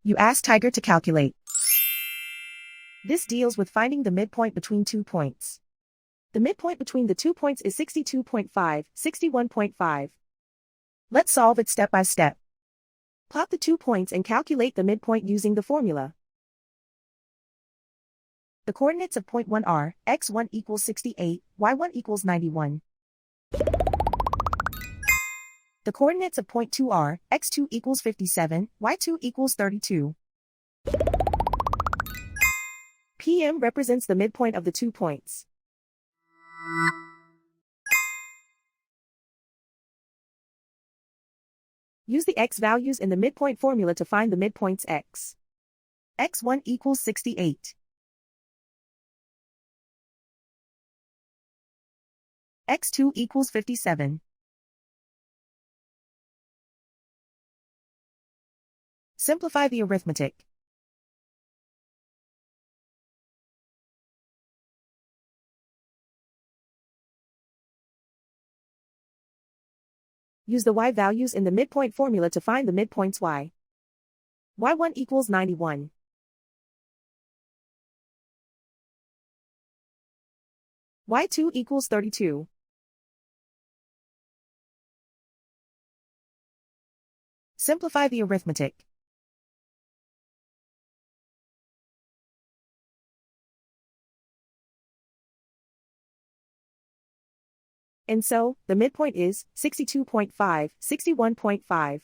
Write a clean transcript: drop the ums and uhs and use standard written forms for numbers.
You ask Tiger to calculate. This deals with finding the midpoint between 2 points. The midpoint between the 2 points is 62.5, 61.5. Let's solve it step by step. Plot the 2 points and calculate the midpoint using the formula. The coordinates of point 1 are, x1 equals 68, y1 equals 91. The coordinates of point 2 are, x2 equals 57, y2 equals 32. PM represents the midpoint of the 2 points. Use the x values in the midpoint formula to find the midpoints x. x1 equals 68. x2 equals 57. Simplify the arithmetic. Use the y values in the midpoint formula to find the midpoints y. y1 equals 91. y2 equals 32. Simplify the arithmetic. And so, the midpoint is 62.5, 61.5.